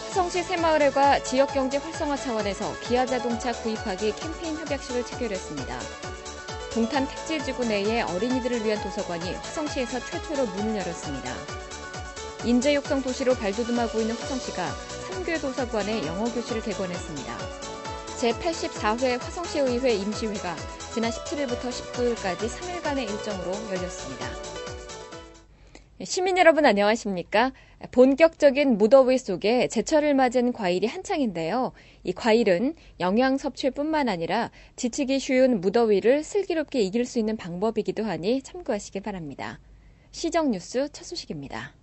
화성시 새마을회가 지역경제 활성화 차원에서 기아자동차 구입하기 캠페인 협약식을 체결했습니다. 동탄 택지지구 내의 어린이들을 위한 도서관이 화성시에서 최초로 문을 열었습니다. 인재 육성 도시로 발돋움하고 있는 화성시가 3교 도서관에 영어교실을 개관했습니다. 제84회 화성시의회 임시회가 지난 17일부터 19일까지 3일간의 일정으로 열렸습니다. 시민 여러분 안녕하십니까? 본격적인 무더위 속에 제철을 맞은 과일이 한창인데요. 이 과일은 영양 섭취뿐만 아니라 지치기 쉬운 무더위를 슬기롭게 이길 수 있는 방법이기도 하니 참고하시기 바랍니다. 시정 뉴스 첫 소식입니다.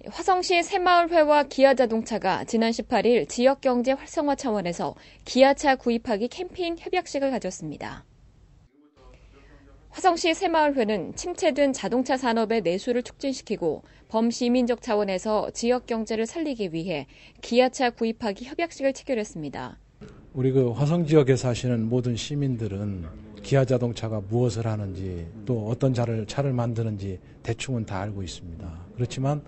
화성시 새마을회와 기아자동차가 지난 18일 지역경제 활성화 차원에서 기아차 구입하기 캠페인 협약식을 가졌습니다. 화성시 새마을회는 침체된 자동차 산업의 내수를 촉진시키고 범시민적 차원에서 지역 경제를 살리기 위해 기아차 구입하기 협약식을 체결했습니다. 우리 화성 지역에 사시는 모든 시민들은 기아 자동차가 무엇을 하는지 또 어떤 차를 만드는지 대충은 다 알고 있습니다. 그렇지만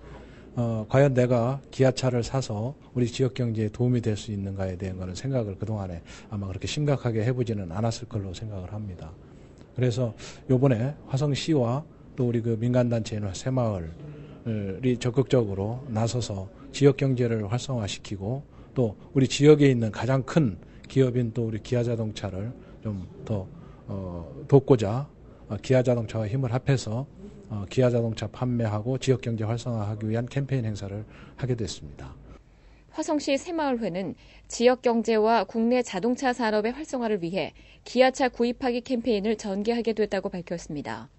과연 내가 기아차를 사서 우리 지역 경제에 도움이 될 수 있는가에 대한 거는 생각을 그동안에 아마 그렇게 심각하게 해보지는 않았을 걸로 생각을 합니다. 그래서 요번에 화성시와 또 우리 민간단체인 새마을이 적극적으로 나서서 지역 경제를 활성화시키고 또 우리 지역에 있는 가장 큰 기업인 또 우리 기아자동차를 좀 더 돕고자 기아자동차와 힘을 합해서 기아자동차 판매하고 지역 경제 활성화하기 위한 캠페인 행사를 하게 됐습니다. 화성시 새마을회는 지역 경제와 국내 자동차 산업의 활성화를 위해 기아차 구입하기 캠페인을 전개하게 됐다고 밝혔습니다.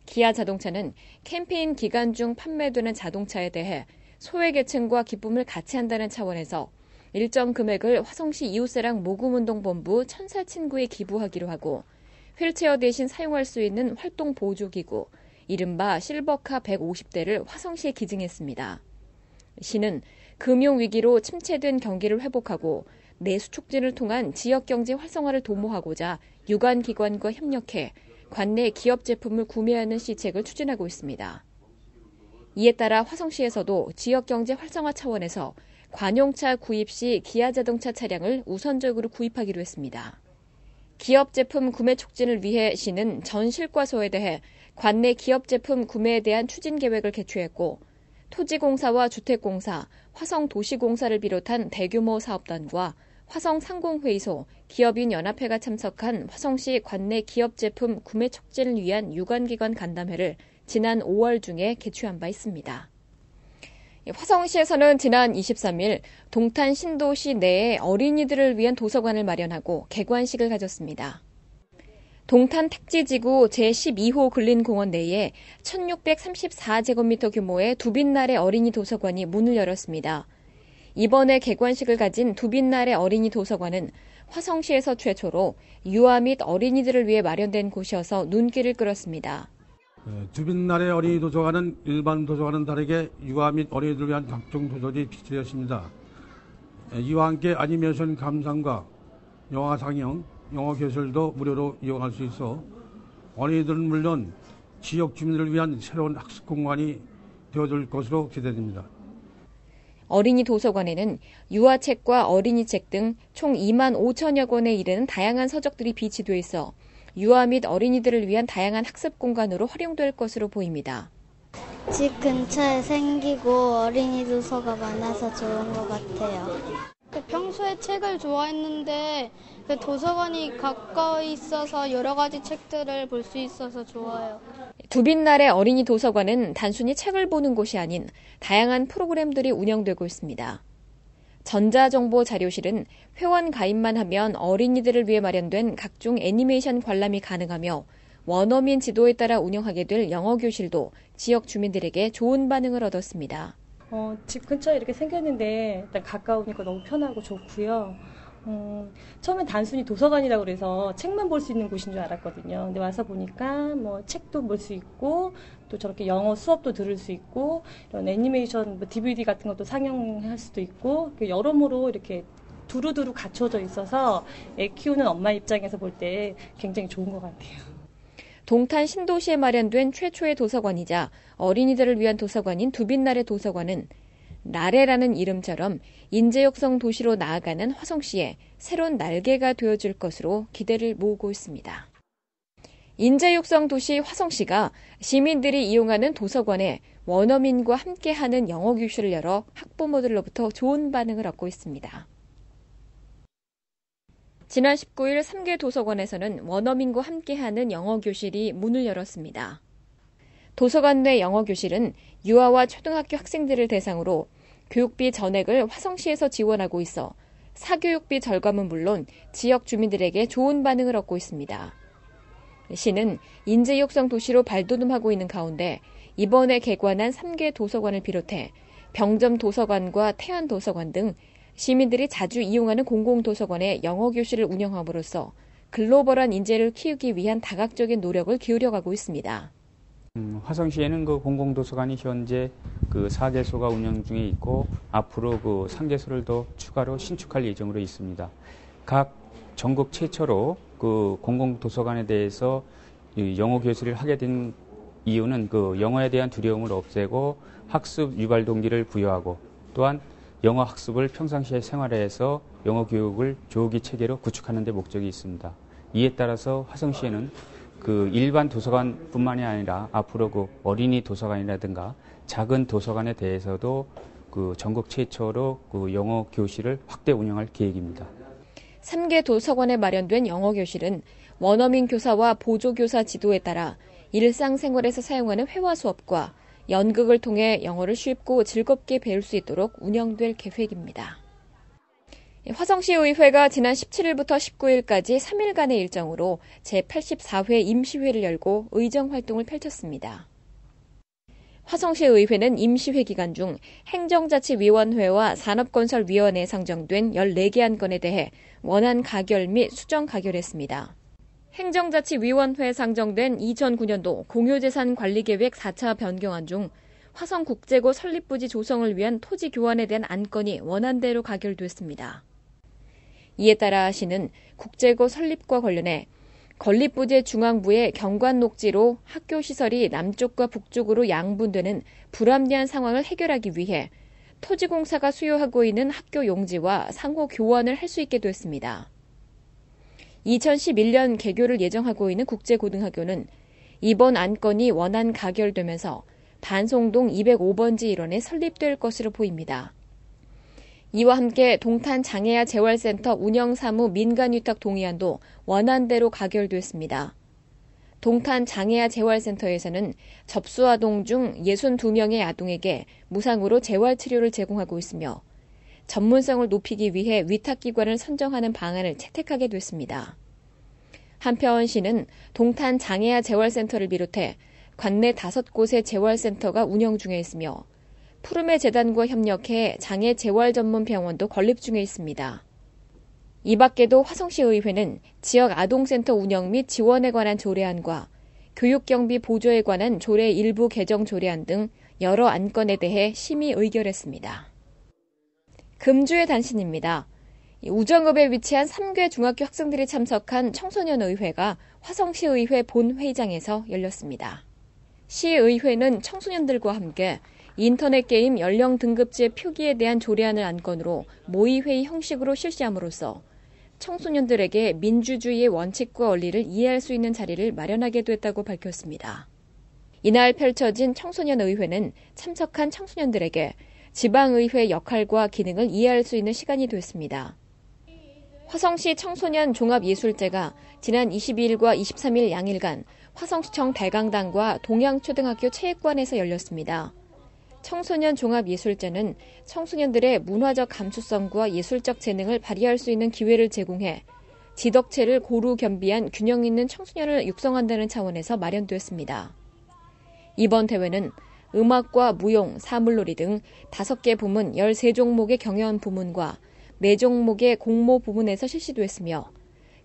기아자동차는 캠페인 기간 중 판매되는 자동차에 대해 소외계층과 기쁨을 같이 한다는 차원에서 일정 금액을 화성시 이웃사랑 모금운동본부 천사친구에 기부하기로 하고 휠체어 대신 사용할 수 있는 활동 보조기구, 이른바 실버카 150대를 화성시에 기증했습니다. 시는 금융위기로 침체된 경기를 회복하고 내수 촉진을 통한 지역경제 활성화를 도모하고자 유관기관과 협력해 관내 기업 제품을 구매하는 시책을 추진하고 있습니다. 이에 따라 화성시에서도 지역경제 활성화 차원에서 관용차 구입 시 기아자동차 차량을 우선적으로 구입하기로 했습니다. 기업 제품 구매 촉진을 위해 시는 전 실과소에 대해 관내 기업 제품 구매에 대한 추진 계획을 개최했고 토지공사와 주택공사, 화성도시공사를 비롯한 대규모 사업단과 화성상공회의소, 기업인연합회가 참석한 화성시 관내 기업 제품 구매 촉진을 위한 유관기관 간담회를 지난 5월 중에 개최한 바 있습니다. 화성시에서는 지난 23일 동탄 신도시 내에 어린이들을 위한 도서관을 마련하고 개관식을 가졌습니다. 동탄 택지지구 제12호 근린공원 내에 1634제곱미터 규모의 두빛날의 어린이 도서관이 문을 열었습니다. 이번에 개관식을 가진 두빛날의 어린이 도서관은 화성시에서 최초로 유아 및 어린이들을 위해 마련된 곳이어서 눈길을 끌었습니다. 두빛날의 어린이 도서관은 일반 도서관은 다르게 유아 및 어린이들을 위한 각종 도서들이 비치되었습니다. 이와 함께 애니메이션 감상과 영화 상영, 영어 교실도 무료로 이용할 수 있어 어린이들은 물론 지역 주민들을 위한 새로운 학습 공간이 되어줄 것으로 기대됩니다. 어린이 도서관에는 유아책과 어린이책 등 총 2만 5천여 권에 이르는 다양한 서적들이 비치돼 있어 유아 및 어린이들을 위한 다양한 학습 공간으로 활용될 것으로 보입니다. 집 근처에 생기고 어린이 도서가 많아서 좋은 것 같아요. 평소에 책을 좋아했는데 도서관이 가까이 있어서 여러 가지 책들을 볼 수 있어서 좋아요. 두빛날의 어린이 도서관은 단순히 책을 보는 곳이 아닌 다양한 프로그램들이 운영되고 있습니다. 전자정보자료실은 회원 가입만 하면 어린이들을 위해 마련된 각종 애니메이션 관람이 가능하며 원어민 지도에 따라 운영하게 될 영어교실도 지역 주민들에게 좋은 반응을 얻었습니다. 집 근처에 이렇게 생겼는데 일단 가까우니까 너무 편하고 좋고요. 처음엔 단순히 도서관이라고 그래서 책만 볼 수 있는 곳인 줄 알았거든요. 근데 와서 보니까 책도 볼 수 있고 또 저렇게 영어 수업도 들을 수 있고 이런 애니메이션 DVD 같은 것도 상영할 수도 있고 여러모로 이렇게 두루두루 갖춰져 있어서 애 키우는 엄마 입장에서 볼 때 굉장히 좋은 것 같아요. 동탄 신도시에 마련된 최초의 도서관이자 어린이들을 위한 도서관인 두빛나래 도서관은 나래라는 이름처럼 인재육성 도시로 나아가는 화성시의 새로운 날개가 되어줄 것으로 기대를 모으고 있습니다. 인재육성 도시 화성시가 시민들이 이용하는 도서관에 원어민과 함께하는 영어 교실을 열어 학부모들로부터 좋은 반응을 얻고 있습니다. 지난 19일 3개 도서관에서는 원어민과 함께하는 영어 교실이 문을 열었습니다. 도서관 내 영어 교실은 유아와 초등학교 학생들을 대상으로 교육비 전액을 화성시에서 지원하고 있어 사교육비 절감은 물론 지역 주민들에게 좋은 반응을 얻고 있습니다. 시는 인재육성 도시로 발돋움하고 있는 가운데 이번에 개관한 3개 도서관을 비롯해 병점 도서관과 태안 도서관 등 시민들이 자주 이용하는 공공도서관에 영어 교실을 운영함으로써 글로벌한 인재를 키우기 위한 다각적인 노력을 기울여가고 있습니다. 화성시에는 그 공공도서관이 현재 그 4개소가 운영 중에 있고 앞으로 그 3개소를 더 추가로 신축할 예정으로 있습니다. 각 전국 최초로 그 공공도서관에 대해서 영어 교실을 하게 된 이유는 그 영어에 대한 두려움을 없애고 학습 유발 동기를 부여하고 또한 영어 학습을 평상시에 생활에서 영어 교육을 조기 체계로 구축하는 데 목적이 있습니다. 이에 따라서 화성시에는 그 일반 도서관뿐만이 아니라 앞으로 그 어린이 도서관이라든가 작은 도서관에 대해서도 그 전국 최초로 그 영어 교실을 확대 운영할 계획입니다. 3개 도서관에 마련된 영어 교실은 원어민 교사와 보조교사 지도에 따라 일상생활에서 사용하는 회화 수업과 연극을 통해 영어를 쉽고 즐겁게 배울 수 있도록 운영될 계획입니다. 화성시의회가 지난 17일부터 19일까지 3일간의 일정으로 제84회 임시회를 열고 의정활동을 펼쳤습니다. 화성시의회는 임시회 기간 중 행정자치위원회와 산업건설위원회에 상정된 14개 안건에 대해 원안 가결 및 수정 가결했습니다. 행정자치위원회에 상정된 2009년도 공유재산관리계획 4차 변경안 중 화성국제고 설립부지 조성을 위한 토지 교환에 대한 안건이 원안대로 가결됐습니다. 이에 따라 시는 국제고 설립과 관련해 건립부지 중앙부의 경관 녹지로 학교 시설이 남쪽과 북쪽으로 양분되는 불합리한 상황을 해결하기 위해 토지공사가 수요하고 있는 학교 용지와 상호 교환을 할 수 있게 됐습니다. 2011년 개교를 예정하고 있는 국제고등학교는 이번 안건이 원안 가결되면서 반송동 205번지 일원에 설립될 것으로 보입니다. 이와 함께 동탄 장애아 재활센터 운영사무 민간위탁 동의안도 원안대로 가결됐습니다. 동탄 장애아 재활센터에서는 접수아동 중 62명의 아동에게 무상으로 재활치료를 제공하고 있으며 전문성을 높이기 위해 위탁기관을 선정하는 방안을 채택하게 됐습니다. 한편 시는 동탄 장애아 재활센터를 비롯해 관내 5곳의 재활센터가 운영 중에 있으며 푸르메 재단과 협력해 장애 재활 전문 병원도 건립 중에 있습니다. 이 밖에도 화성시의회는 지역 아동센터 운영 및 지원에 관한 조례안과 교육경비 보조에 관한 조례 일부 개정 조례안 등 여러 안건에 대해 심의 의결했습니다. 금주의 단신입니다. 우정읍에 위치한 3개 중학교 학생들이 참석한 청소년의회가 화성시의회 본회의장에서 열렸습니다. 시의회는 청소년들과 함께 인터넷 게임 연령 등급제 표기에 대한 조례안을 안건으로 모의회의 형식으로 실시함으로써 청소년들에게 민주주의의 원칙과 원리를 이해할 수 있는 자리를 마련하게 됐다고 밝혔습니다. 이날 펼쳐진 청소년의회는 참석한 청소년들에게 지방의회 역할과 기능을 이해할 수 있는 시간이 됐습니다. 화성시 청소년 종합예술제가 지난 22일과 23일 양일간 화성시청 대강당과 동양초등학교 체육관에서 열렸습니다. 청소년 종합예술제는 청소년들의 문화적 감수성과 예술적 재능을 발휘할 수 있는 기회를 제공해 지덕체를 고루 겸비한 균형 있는 청소년을 육성한다는 차원에서 마련됐습니다. 이번 대회는 음악과 무용, 사물놀이 등 5개 부문 13종목의 경연 부문과 4종목의 공모 부문에서 실시됐으며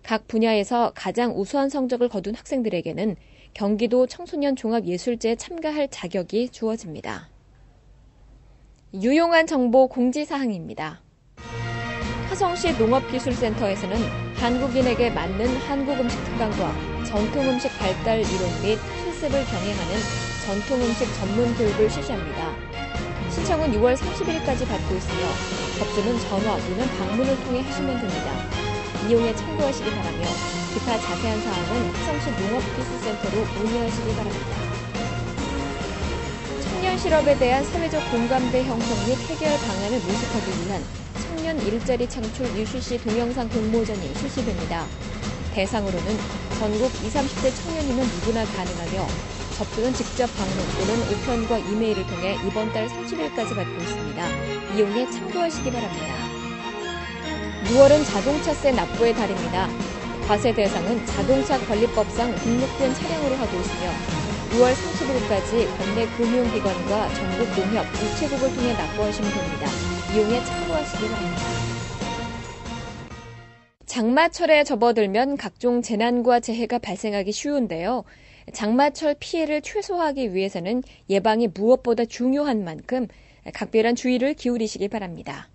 각 분야에서 가장 우수한 성적을 거둔 학생들에게는 경기도 청소년 종합예술제에 참가할 자격이 주어집니다. 유용한 정보 공지사항입니다. 화성시 농업기술센터에서는 한국인에게 맞는 한국 음식 특강과 전통음식 발달 이론 및 실습을 병행하는 전통음식 전문 교육을 실시합니다. 신청은 6월 30일까지 받고 있으며 접수는 전화 또는 방문을 통해 하시면 됩니다. 이용에 참고하시기 바라며 기타 자세한 사항은 화성시 농업기술센터로 문의하시기 바랍니다. 청년 실업에 대한 사회적 공감대 형성 및 해결 방안을 모색하기 위한 청년 일자리 창출 UCC 동영상 공모전이 실시됩니다. 대상으로는 전국 20, 30대 청년이면 누구나 가능하며 접수는 직접 방문 또는 우편과 이메일을 통해 이번 달 30일까지 받고 있습니다. 이용에 참고하시기 바랍니다. 6월은 자동차세 납부의 달입니다. 과세 대상은 자동차 관리법상 등록된 차량으로 하고 있으며 6월 30일까지 국내 금융기관과 전국 농협, 우체국을 통해 납부하시면 됩니다. 이용에 참고하시기 바랍니다. 장마철에 접어들면 각종 재난과 재해가 발생하기 쉬운데요. 장마철 피해를 최소화하기 위해서는 예방이 무엇보다 중요한 만큼 각별한 주의를 기울이시기 바랍니다.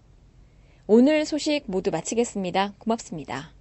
오늘 소식 모두 마치겠습니다. 고맙습니다.